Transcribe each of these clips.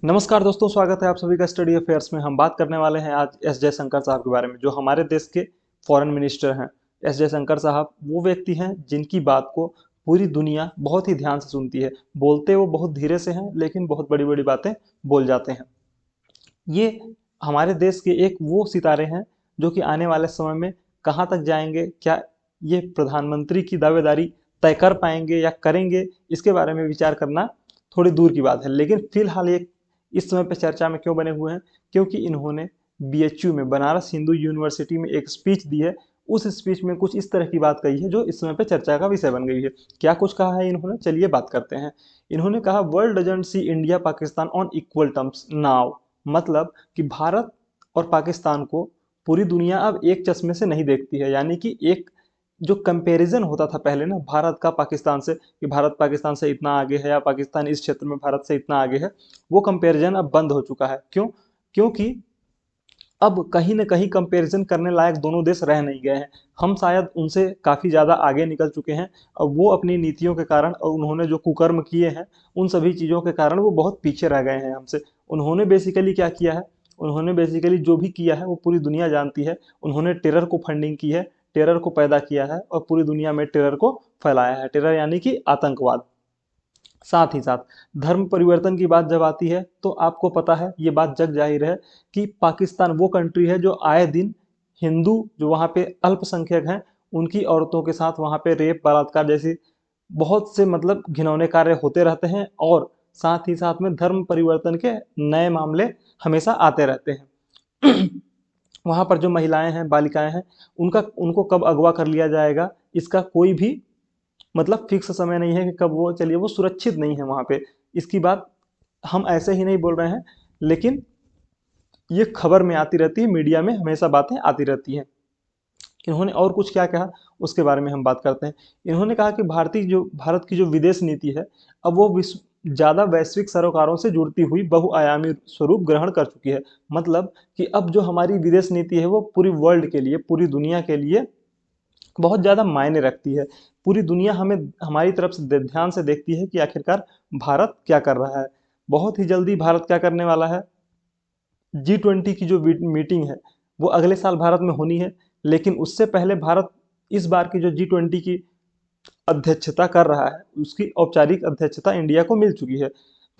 नमस्कार दोस्तों, स्वागत है आप सभी का स्टडी अफेयर्स में। हम बात करने वाले हैं आज एस जयशंकर साहब के बारे में, जो हमारे देश के फॉरेन मिनिस्टर हैं। एस जयशंकर साहब वो व्यक्ति हैं जिनकी बात को पूरी दुनिया बहुत ही ध्यान से सुनती है। बोलते वो बहुत धीरे से हैं, लेकिन बहुत बड़ी बड़ी बातें बोल जाते हैं। ये हमारे देश के एक वो सितारे हैं जो कि आने वाले समय में कहाँ तक जाएंगे, क्या ये प्रधानमंत्री की दावेदारी तय कर पाएंगे या करेंगे, इसके बारे में विचार करना थोड़ी दूर की बात है। लेकिन फिलहाल ये इस समय पे चर्चा में क्यों बने हुए हैं? क्योंकि इन्होंने बीएचयू में, बनारस हिंदू यूनिवर्सिटी में एक स्पीच दी है। उस स्पीच में कुछ इस तरह की बात कही है जो इस समय पे चर्चा का विषय बन गई है। क्या कुछ कहा है इन्होंने, चलिए बात करते हैं। इन्होंने कहा, world doesn't see India Pakistan on equal terms now. मतलब कि भारत और पाकिस्तान को पूरी दुनिया अब एक चश्मे से नहीं देखती है। यानी कि एक जो कंपैरिजन होता था पहले ना भारत का पाकिस्तान से, कि भारत पाकिस्तान से इतना आगे है या पाकिस्तान इस क्षेत्र में भारत से इतना आगे है, वो कंपैरिजन अब बंद हो चुका है। क्यों? क्योंकि अब कहीं न कहीं कंपैरिजन करने लायक दोनों देश रह नहीं गए हैं। हम शायद उनसे काफ़ी ज़्यादा आगे निकल चुके हैं। अब वो अपनी नीतियों के कारण और उन्होंने जो कुकर्म किए हैं, उन सभी चीज़ों के कारण वो बहुत पीछे रह गए हैं हमसे। उन्होंने बेसिकली क्या किया है? उन्होंने बेसिकली जो भी किया है वो पूरी दुनिया जानती है। उन्होंने टेरर को फंडिंग की है, टेरर को पैदा किया है और पूरी दुनिया में टेरर को फैलाया है। टेरर यानी कि आतंकवाद। साथ ही साथ धर्म परिवर्तन की बात जब आती है तो आपको पता है, ये बात जग जाहिर है कि पाकिस्तान वो कंट्री है जो आए दिन हिंदू जो वहाँ पे अल्पसंख्यक हैं उनकी औरतों के साथ वहाँ पे रेप, बलात्कार जैसी बहुत से मतलब घिनौने कार्य होते रहते हैं। और साथ ही साथ में धर्म परिवर्तन के नए मामले हमेशा आते रहते हैं। वहाँ पर जो महिलाएं हैं, बालिकाएं हैं, उनका उनको कब अगवा कर लिया जाएगा, इसका कोई भी मतलब फिक्स समय नहीं है कि कब वो, चलिए वो सुरक्षित नहीं है वहाँ पे। इसकी बात हम ऐसे ही नहीं बोल रहे हैं, लेकिन ये खबर में आती रहती है, मीडिया में हमेशा बातें आती रहती हैं। इन्होंने और कुछ क्या कहा उसके बारे में हम बात करते हैं। इन्होंने कहा कि भारत की जो विदेश नीति है, अब वो विश्व ज़्यादा वैश्विक सरोकारों से जुड़ती हुई बहुआयामी स्वरूप ग्रहण कर चुकी है। मतलब कि अब जो हमारी विदेश नीति है वो पूरी वर्ल्ड के लिए, पूरी दुनिया के लिए बहुत ज़्यादा मायने रखती है। पूरी दुनिया हमें हमारी तरफ से ध्यान से देखती है कि आखिरकार भारत क्या कर रहा है। बहुत ही जल्दी भारत क्या करने वाला है, G20 की जो मीटिंग है वो अगले साल भारत में होनी है। लेकिन उससे पहले भारत इस बार की जो G20 की अध्यक्षता कर रहा है, उसकी औपचारिक अध्यक्षता इंडिया को मिल चुकी है।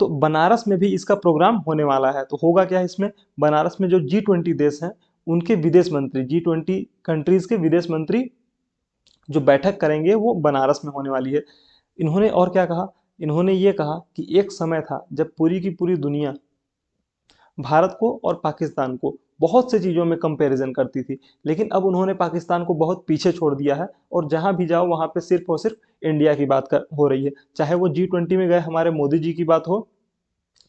तो बनारस में भी इसका प्रोग्राम होने वाला है। तो होगा क्या इसमें? बनारस में जो G20 देश हैं उनके विदेश मंत्री, G20 कंट्रीज के विदेश मंत्री जो बैठक करेंगे वो बनारस में होने वाली है। इन्होंने और क्या कहा? इन्होंने ये कहा कि एक समय था जब पूरी की पूरी दुनिया भारत को और पाकिस्तान को बहुत से चीज़ों में कंपैरिजन करती थी, लेकिन अब उन्होंने पाकिस्तान को बहुत पीछे छोड़ दिया है और जहां भी जाओ वहां पे सिर्फ और सिर्फ इंडिया की बात हो रही है। चाहे वो G20 में गए हमारे मोदी जी की बात हो,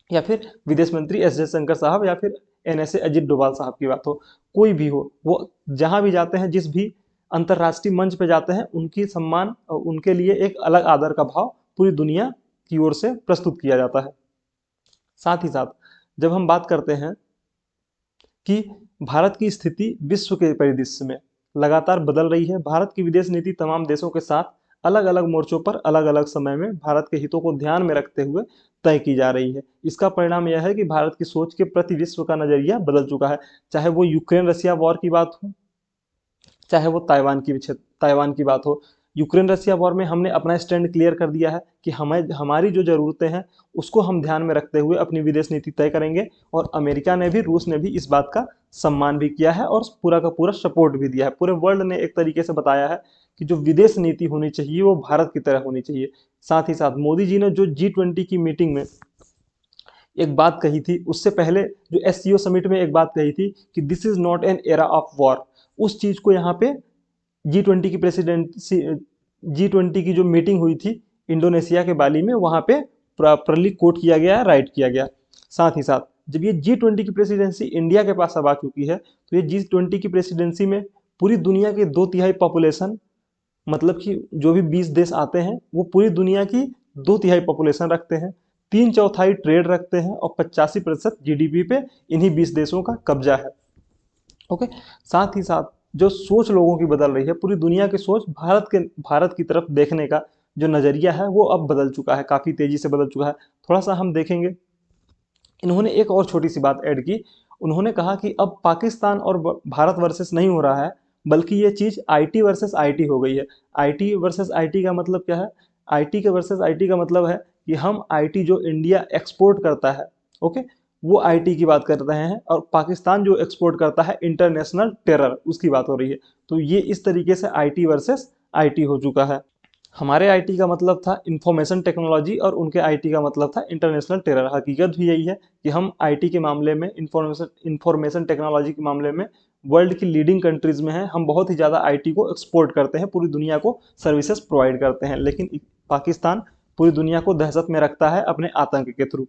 या फिर विदेश मंत्री एस जयशंकर साहब, या फिर एनएसए अजित डोभाल साहब की बात हो, कोई भी हो, वो जहां भी जाते हैं, जिस भी अंतर्राष्ट्रीय मंच पे जाते हैं, उनकी सम्मान उनके लिए एक अलग आदर का भाव पूरी दुनिया की ओर से प्रस्तुत किया जाता है। साथ ही साथ जब हम बात करते हैं कि भारत की स्थिति विश्व के परिदृश्य में लगातार बदल रही है, भारत की विदेश नीति तमाम देशों के साथ अलग अलग मोर्चों पर अलग अलग समय में भारत के हितों को ध्यान में रखते हुए तय की जा रही है। इसका परिणाम यह है कि भारत की सोच के प्रति विश्व का नजरिया बदल चुका है। चाहे वो यूक्रेन रसिया वॉर की बात हो, चाहे वो ताइवान की बात हो। यूक्रेन रसिया वॉर में हमने अपना स्टैंड क्लियर कर दिया है कि हमें हमारी जो ज़रूरतें हैं उसको हम ध्यान में रखते हुए अपनी विदेश नीति तय करेंगे। और अमेरिका ने भी, रूस ने भी इस बात का सम्मान भी किया है और पूरा का पूरा सपोर्ट भी दिया है। पूरे वर्ल्ड ने एक तरीके से बताया है कि जो विदेश नीति होनी चाहिए वो भारत की तरह होनी चाहिए। साथ ही साथ मोदी जी ने जो G20 की मीटिंग में एक बात कही थी, उससे पहले जो SCO समिट में एक बात कही थी कि this is not an era of war. उस चीज को यहाँ पे G20 की प्रेसिडेंसी, G20 की जो मीटिंग हुई थी इंडोनेशिया के बाली में, वहां पे प्रॉपरली कोट किया गया, राइट किया गया। साथ ही साथ जब ये G20 की प्रेसिडेंसी इंडिया के पास अब आ चुकी है, तो ये G20 की प्रेसिडेंसी में पूरी दुनिया के 2/3 पॉपुलेशन, मतलब कि जो भी 20 देश आते हैं वो पूरी दुनिया की 2/3 पॉपुलेशन रखते हैं, 3/4 ट्रेड रखते हैं और 85% GDP पे इन्हीं 20 देशों का कब्जा है। ओके। साथ ही साथ जो सोच लोगों की बदल रही है, पूरी दुनिया की सोच भारत की तरफ देखने का जो नज़रिया है वो अब बदल चुका है, काफ़ी तेज़ी से बदल चुका है। थोड़ा सा हम देखेंगे इन्होंने एक और छोटी सी बात ऐड की। उन्होंने कहा कि अब पाकिस्तान और भारत वर्सेस नहीं हो रहा है, बल्कि ये चीज़ आईटी वर्सेस आईटी हो गई है। आईटी वर्सेस आईटी का मतलब क्या है? आईटी के वर्सेस आईटी का मतलब है कि हम आईटी जो इंडिया एक्सपोर्ट करता है, ओके, वो आईटी की बात कर रहे हैं, और पाकिस्तान जो एक्सपोर्ट करता है इंटरनेशनल टेरर, उसकी बात हो रही है। तो ये इस तरीके से आईटी वर्सेस आईटी हो चुका है। हमारे आईटी का मतलब था इंफॉर्मेशन टेक्नोलॉजी और उनके आईटी का मतलब था इंटरनेशनल टेरर। हकीकत भी यही है कि हम आईटी के मामले में, इंफॉर्मेशन टेक्नोलॉजी के मामले में वर्ल्ड की लीडिंग कंट्रीज में हैं। हम बहुत ही ज़्यादा आईटी को एक्सपोर्ट करते हैं, पूरी दुनिया को सर्विसेज प्रोवाइड करते हैं। लेकिन पाकिस्तान पूरी दुनिया को दहशत में रखता है अपने आतंक के थ्रू।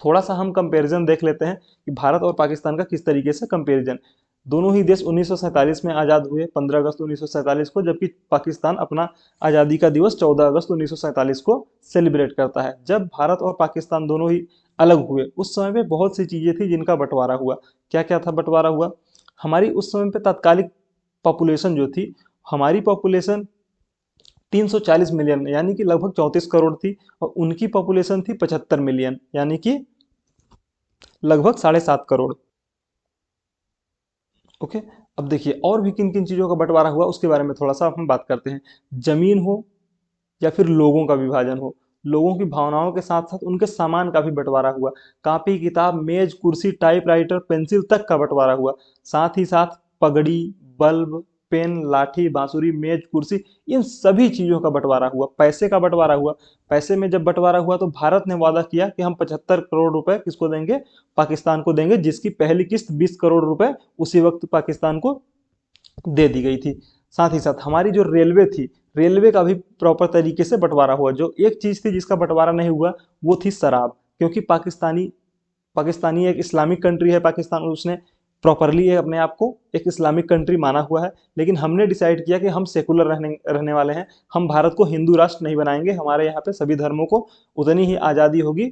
थोड़ा सा हम कंपैरिजन देख लेते हैं कि भारत और पाकिस्तान का किस तरीके से कंपैरिजन। दोनों ही देश 1947 में आज़ाद हुए 15 अगस्त 1947 को, जबकि पाकिस्तान अपना आज़ादी का दिवस 14 अगस्त 1947 को सेलिब्रेट करता है। जब भारत और पाकिस्तान दोनों ही अलग हुए, उस समय पे बहुत सी चीज़ें थी जिनका बंटवारा हुआ। क्या क्या था बंटवारा हुआ? हमारी उस समय पे तात्कालिक पॉपुलेशन जो थी, हमारी पॉपुलेशन 340 मिलियन यानी कि लगभग 34 करोड़ थी, और उनकी पॉपुलेशन थी 75 मिलियन यानी कि लगभग 7.5 करोड़। ओके, अब देखिए और भी किन किन चीज़ों का बंटवारा हुआ उसके बारे में थोड़ा सा हम बात करते हैं। जमीन हो या फिर लोगों का विभाजन हो, लोगों की भावनाओं के साथ साथ उनके सामान का भी बंटवारा हुआ। कापी किताब मेज कुर्सी टाइपराइटर पेंसिल तक का बंटवारा हुआ। साथ ही साथ पगड़ी, बल्ब, पेन, लाठी, बांसुरी, मेज कुर्सी, इन सभी चीज़ों का बंटवारा हुआ। पैसे का बंटवारा हुआ। पैसे में जब बंटवारा हुआ तो भारत ने वादा किया कि हम 75 करोड़ रुपए किसको देंगे? पाकिस्तान को देंगे, जिसकी पहली किस्त 20 करोड़ रुपए उसी वक्त पाकिस्तान को दे दी गई थी। साथ ही साथ हमारी जो रेलवे थी, रेलवे का भी प्रॉपर तरीके से बंटवारा हुआ। जो एक चीज़ थी जिसका बंटवारा नहीं हुआ वो थी शराब, क्योंकि पाकिस्तानी पाकिस्तानी एक इस्लामिक कंट्री है। पाकिस्तान, उसने प्रॉपरली अपने आप को एक इस्लामिक कंट्री माना हुआ है, लेकिन हमने डिसाइड किया कि हम सेकुलर रहने वाले हैं। हम भारत को हिंदू राष्ट्र नहीं बनाएंगे। हमारे यहाँ पे सभी धर्मों को उतनी ही आज़ादी होगी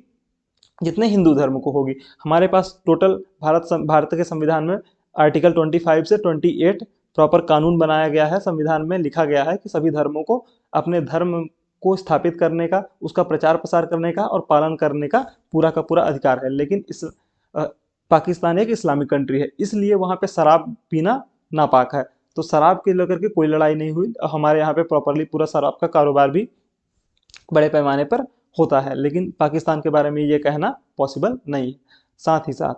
जितने हिंदू धर्म को होगी। हमारे पास टोटल भारत के संविधान में आर्टिकल 25 से 28 प्रॉपर कानून बनाया गया है। संविधान में लिखा गया है कि सभी धर्मों को अपने धर्म को स्थापित करने का, उसका प्रचार प्रसार करने का और पालन करने का पूरा अधिकार है। लेकिन पाकिस्तान एक इस्लामिक कंट्री है, इसलिए वहाँ पे शराब पीना नापाक है। तो शराब के लेकर के कोई लड़ाई नहीं हुई। हमारे यहाँ पे प्रॉपरली पूरा शराब का कारोबार भी बड़े पैमाने पर होता है, लेकिन पाकिस्तान के बारे में ये कहना पॉसिबल नहीं है। साथ ही साथ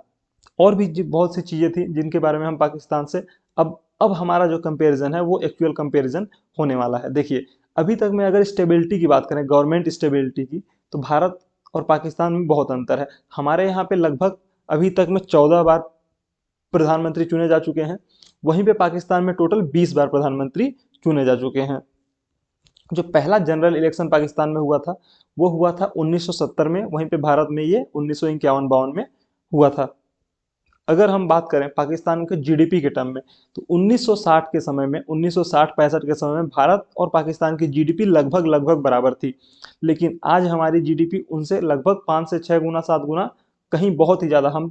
और भी बहुत सी चीज़ें थी जिनके बारे में हम पाकिस्तान से अब हमारा जो कंपैरिजन है वो एक्चुअल कंपैरिजन होने वाला है। देखिए, अभी तक में अगर स्टेबिलिटी की बात करें, गवर्नमेंट स्टेबिलिटी की, तो भारत और पाकिस्तान में बहुत अंतर है। हमारे यहाँ पे लगभग अभी तक में 14 बार प्रधानमंत्री चुने जा चुके हैं, वहीं पे पाकिस्तान में टोटल 20 बार प्रधानमंत्री चुने जा चुके हैं। जो पहला जनरल इलेक्शन पाकिस्तान में हुआ था वो हुआ था 1970 में, वहीं पे भारत में ये 1951-52 में हुआ था। अगर हम बात करें पाकिस्तान के जीडीपी के टर्म में, तो 1960 के समय में, 1960-65 के समय में भारत और पाकिस्तान की जीडीपी लगभग लगभग बराबर थी। लेकिन आज हमारी जीडीपी उनसे लगभग 5 से 6 गुना 7 गुना, कहीं बहुत ही ज़्यादा, हम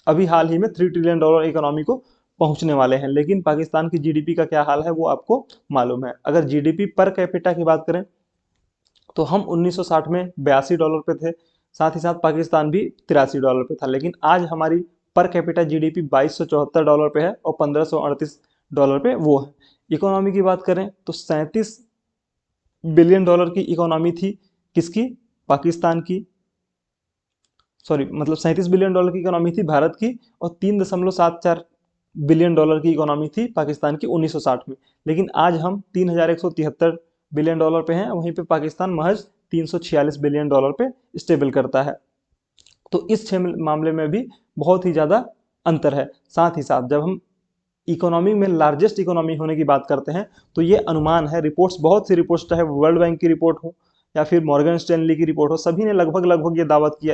अभी हाल ही में $3 ट्रिलियन इकोनॉमी को पहुंचने वाले हैं। लेकिन पाकिस्तान की जीडीपी का क्या हाल है वो आपको मालूम है। अगर जीडीपी पर कैपिटा की बात करें तो हम 1960 में $82 पे थे, साथ ही साथ पाकिस्तान भी $83 पे था। लेकिन आज हमारी पर कैपिटा जीडीपी $2274 पे है और $1538 पे वो है। इकोनॉमी की बात करें तो $37 बिलियन की इकोनॉमी थी किसकी? पाकिस्तान की, सॉरी, मतलब $37 बिलियन की इकोनॉमी थी भारत की, और $3.74 बिलियन की इकोनॉमी थी पाकिस्तान की 1960 में। लेकिन आज हम $3173 बिलियन पे हैं, वहीं पे पाकिस्तान महज $346 बिलियन पे स्टेबल करता है। तो इस 6 मामले में भी बहुत ही ज़्यादा अंतर है। साथ ही साथ जब हम इकोनॉमी में लार्जेस्ट इकोनॉमी होने की बात करते हैं तो ये अनुमान है। रिपोर्ट्स, बहुत सी रिपोर्ट्स, चाहे वर्ल्ड बैंक की रिपोर्ट हो या फिर मॉर्गन स्टैनली की रिपोर्ट हो, सभी ने लगभग लगभग ये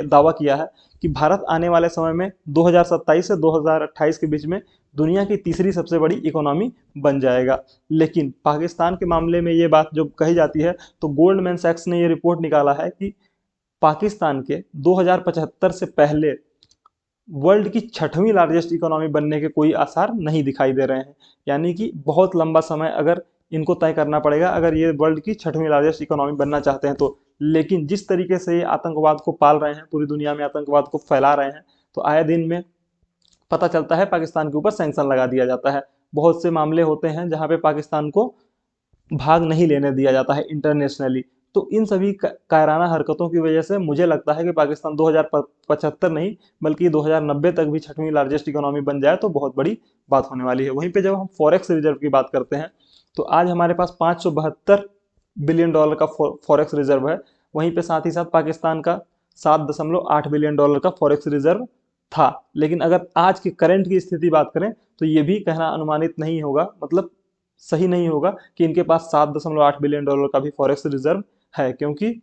दावा किया है कि भारत आने वाले समय में 2027 से 2028 के बीच में दुनिया की तीसरी सबसे बड़ी इकोनॉमी बन जाएगा। लेकिन पाकिस्तान के मामले में ये बात जो कही जाती है, तो गोल्डमैन सैक्स ने ये रिपोर्ट निकाला है कि पाकिस्तान के 2075 से पहले वर्ल्ड की 6वीं लार्जेस्ट इकोनॉमी बनने के कोई आसार नहीं दिखाई दे रहे हैं। यानी कि बहुत लंबा समय अगर इनको तय करना पड़ेगा अगर ये वर्ल्ड की 6वीं लार्जेस्ट इकोनॉमी बनना चाहते हैं तो। लेकिन जिस तरीके से ये आतंकवाद को पाल रहे हैं, पूरी दुनिया में आतंकवाद को फैला रहे हैं, तो आए दिन में पता चलता है पाकिस्तान के ऊपर सैंक्शन लगा दिया जाता है। बहुत से मामले होते हैं जहां पे पाकिस्तान को भाग नहीं लेने दिया जाता है इंटरनेशनली। तो इन सभी कायराना हरकतों की वजह से मुझे लगता है कि पाकिस्तान 2075 नहीं बल्कि 2090 तक भी छठवीं लार्जेस्ट इकोनॉमी बन जाए तो बहुत बड़ी बात होने वाली है। वहीं पे जब हम फॉरेक्स रिजर्व की बात करते हैं तो आज हमारे पास 572 बिलियन डॉलर का फॉरेक्स रिजर्व है। वहीं पे साथ ही साथ पाकिस्तान का 7.8 बिलियन डॉलर का फॉरेक्स रिजर्व था। लेकिन अगर आज की करंट की स्थिति बात करें तो ये भी कहना अनुमानित नहीं होगा, मतलब सही नहीं होगा कि इनके पास 7.8 बिलियन डॉलर का भी फॉरेक्स रिजर्व है, क्योंकि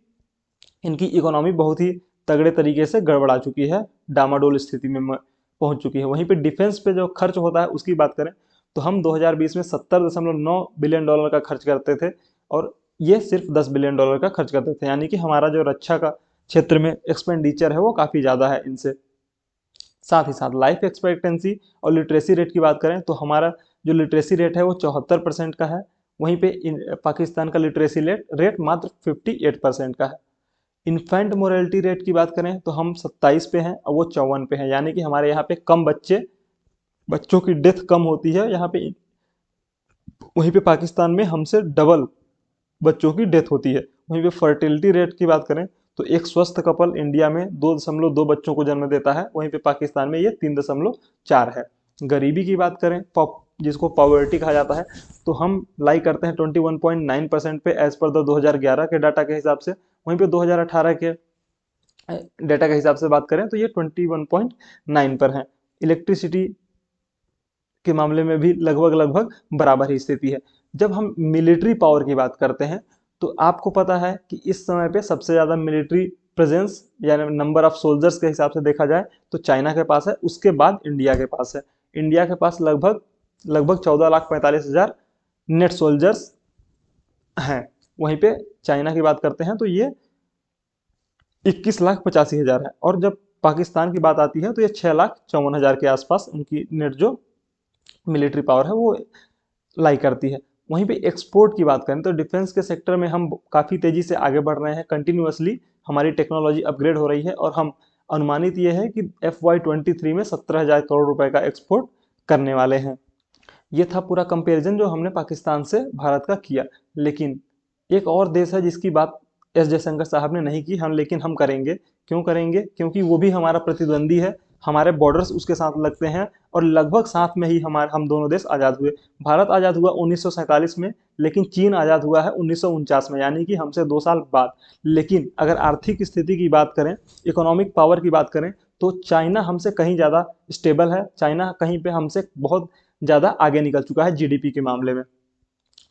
इनकी इकोनॉमी बहुत ही तगड़े तरीके से गड़बड़ा चुकी है, डामाडोल स्थिति में पहुंच चुकी है। वहीं पे डिफेंस पे जो खर्च होता है उसकी बात करें तो हम 2020 में 70.9 बिलियन डॉलर का खर्च करते थे और ये सिर्फ 10 बिलियन डॉलर का खर्च करते थे, यानी कि हमारा जो रक्षा का क्षेत्र में एक्सपेंडिचर है वो काफ़ी ज़्यादा है इनसे। साथ ही साथ लाइफ एक्सपेक्टेंसी और लिटरेसी रेट की बात करें तो हमारा जो लिटरेसी रेट है वो 74% का है। वहीं पे पाकिस्तान का लिटरेसी रेट मात्र 58% का है। इन्फेंट मोरेलिटी रेट की बात करें तो हम 27 पे हैं और वो 54 पे हैं, यानी कि हमारे यहाँ पे कम बच्चों की डेथ कम होती है यहाँ पे। वहीं पे पाकिस्तान में हमसे डबल बच्चों की डेथ होती है। वहीं पे फर्टिलिटी रेट की बात करें तो एक स्वस्थ कपल इंडिया में 2.2 बच्चों को जन्म देता है, वहीं पे पाकिस्तान में ये 3.4 है। गरीबी की बात करें, जिसको पॉवर्टी कहा जाता है, तो हम लाई करते हैं 21.9% पे एज पर द 2011 के डाटा के हिसाब से। वहीं पे 2018 के डाटा के हिसाब से बात करें तो ये 21.9 पर है। इलेक्ट्रिसिटी के मामले में भी लगभग बराबर ही स्थिति है। जब हम मिलिट्री पावर की बात करते हैं तो आपको पता है कि इस समय पे सबसे ज़्यादा मिलिट्री प्रेजेंस यानी नंबर ऑफ सोल्जर्स के हिसाब से देखा जाए तो चाइना के पास है, उसके बाद इंडिया के पास है। इंडिया के पास लगभग 14,45,000 नेट सोल्जर्स हैं। वहीं पे चाइना की बात करते हैं तो ये 21,85,000 है। और जब पाकिस्तान की बात आती है तो ये 6,54,000 के आसपास उनकी नेट जो मिलिट्री पावर है वो लाई करती है। वहीं पे एक्सपोर्ट की बात करें तो डिफेंस के सेक्टर में हम काफ़ी तेज़ी से आगे बढ़ रहे हैं, कंटिन्यूअसली हमारी टेक्नोलॉजी अपग्रेड हो रही है और हम अनुमानित ये है कि FY23 में 17,000 करोड़ रुपए का एक्सपोर्ट करने वाले हैं। ये था पूरा कंपैरिजन जो हमने पाकिस्तान से भारत का किया। लेकिन एक और देश है जिसकी बात एस जयशंकर साहब ने नहीं की, लेकिन हम करेंगे। क्यों करेंगे? क्योंकि वो भी हमारा प्रतिद्वंदी है, हमारे बॉर्डर्स उसके साथ लगते हैं और लगभग साथ में ही हम दोनों देश आज़ाद हुए। भारत आज़ाद हुआ 1947 में, लेकिन चीन आज़ाद हुआ है 1949 में, यानी कि हमसे 2 साल बाद। लेकिन अगर आर्थिक स्थिति की बात करें, इकोनॉमिक पावर की बात करें तो चाइना हमसे कहीं ज़्यादा स्टेबल है। चाइना कहीं पे हमसे बहुत ज़्यादा आगे निकल चुका है जीडीपी के मामले में।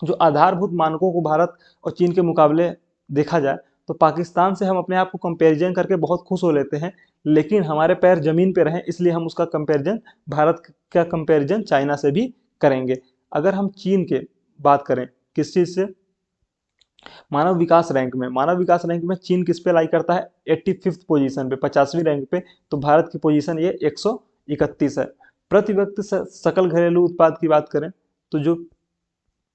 जो आधारभूत मानकों को भारत और चीन के मुकाबले देखा जाए तो पाकिस्तान से हम अपने आप को कंपैरिजन करके बहुत खुश हो लेते हैं, लेकिन हमारे पैर जमीन पे रहें इसलिए हम उसका कंपैरिजन, भारत का कंपैरिजन चाइना से भी करेंगे। अगर हम चीन के बात करें किस चीज़ से, मानव विकास रैंक में चीन किस पे लाई करता है? 85th पोजीशन पे, 50वीं रैंक पे। तो भारत की पोजीशन ये 131 है। प्रति व्यक्ति सकल घरेलू उत्पाद की बात करें तो जो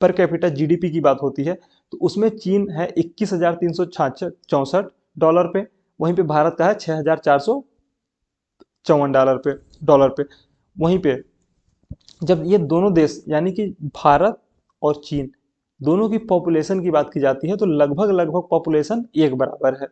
पर कैपिटा जीडीपी की बात होती है तो उसमें चीन है 21,364 डॉलर पे, वहीं पे भारत का है 6,454 डॉलर पे। वहीं पे जब ये दोनों देश यानी कि भारत और चीन दोनों की पॉपुलेशन की बात की जाती है तो लगभग पॉपुलेशन एक बराबर है,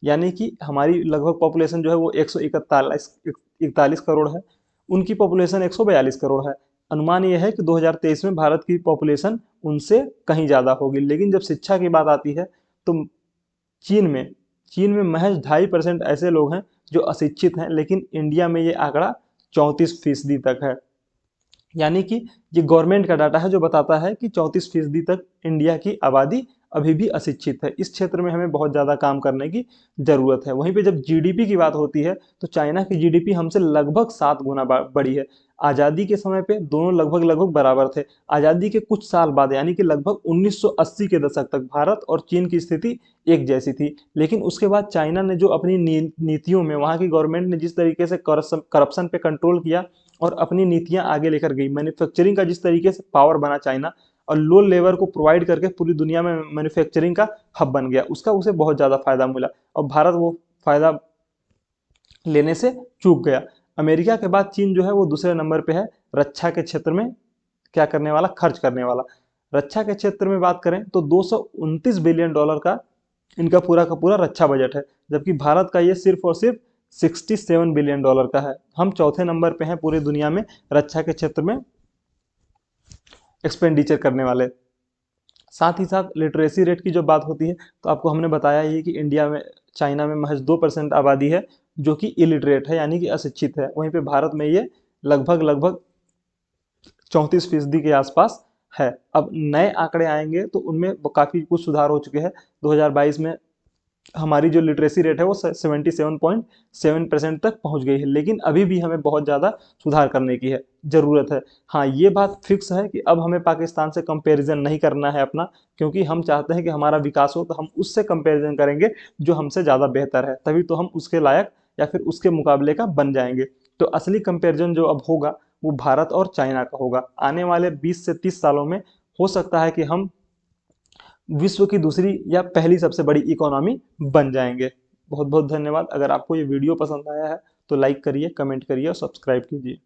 यानी कि हमारी लगभग पॉपुलेशन जो है वो 141 करोड़ है, उनकी पॉपुलेशन 142 करोड़ है। अनुमान यह है कि 2023 में भारत की पॉपुलेशन उनसे कहीं ज़्यादा होगी। लेकिन जब शिक्षा की बात आती है तो चीन में महज 2.5% ऐसे लोग हैं जो अशिक्षित हैं, लेकिन इंडिया में ये आंकड़ा 34% तक है। यानी कि ये गवर्नमेंट का डाटा है जो बताता है कि 34% तक इंडिया की आबादी अभी भी अशिक्षित है। इस क्षेत्र में हमें बहुत ज़्यादा काम करने की ज़रूरत है। वहीं पे जब जीडीपी की बात होती है तो चाइना की जीडीपी हमसे लगभग 7 गुना बड़ी है। आज़ादी के समय पे दोनों लगभग बराबर थे। आज़ादी के कुछ साल बाद यानी कि लगभग 1980 के दशक तक भारत और चीन की स्थिति एक जैसी थी। लेकिन उसके बाद चाइना ने जो अपनी नीतियों में, वहाँ की गवर्नमेंट ने जिस तरीके से करप्शन पे कंट्रोल किया और अपनी नीतियां आगे लेकर गई, मैन्युफैक्चरिंग का जिस तरीके से पावर बना चाइना, और लो लेबर को प्रोवाइड करके पूरी दुनिया में मैन्युफैक्चरिंग का हब बन गया, उसका उसे बहुत ज़्यादा फायदा मिला और भारत वो फायदा लेने से चूक गया। अमेरिका के बाद चीन जो है वो दूसरे नंबर पे है रक्षा के क्षेत्र में क्या करने वाला, खर्च करने वाला। रक्षा के क्षेत्र में बात करें तो 229 बिलियन डॉलर का इनका पूरा का पूरा रक्षा बजट है, जबकि भारत का ये सिर्फ और सिर्फ 67 बिलियन डॉलर का है। हम चौथे नंबर पे हैं पूरी दुनिया में रक्षा के क्षेत्र में एक्सपेंडिचर करने वाले। साथ ही साथ लिटरेसी रेट की जो बात होती है तो आपको हमने बताया ही कि इंडिया में, चाइना में महज 2% आबादी है जो कि इलिटरेट है यानी कि अशिक्षित है, वहीं पे भारत में ये लगभग लगभग 34% के आसपास है। अब नए आंकड़े आएंगे तो उनमें काफ़ी कुछ सुधार हो चुके हैं। 2022 में हमारी जो लिटरेसी रेट है वो 77.7% तक पहुंच गई है, लेकिन अभी भी हमें बहुत ज़्यादा सुधार करने की है ज़रूरत है। हाँ, ये बात फिक्स है कि अब हमें पाकिस्तान से कंपैरिजन नहीं करना है अपना, क्योंकि हम चाहते हैं कि हमारा विकास हो तो हम उससे कंपैरिजन करेंगे जो हमसे ज़्यादा बेहतर है, तभी तो हम उसके लायक या फिर उसके मुकाबले का बन जाएंगे। तो असली कंपैरिजन जो अब होगा वो भारत और चाइना का होगा। आने वाले 20 से 30 सालों में हो सकता है कि हम विश्व की दूसरी या पहली सबसे बड़ी इकोनॉमी बन जाएंगे। बहुत बहुत धन्यवाद। अगर आपको ये वीडियो पसंद आया है तो लाइक करिए, कमेंट करिए और सब्सक्राइब कीजिए।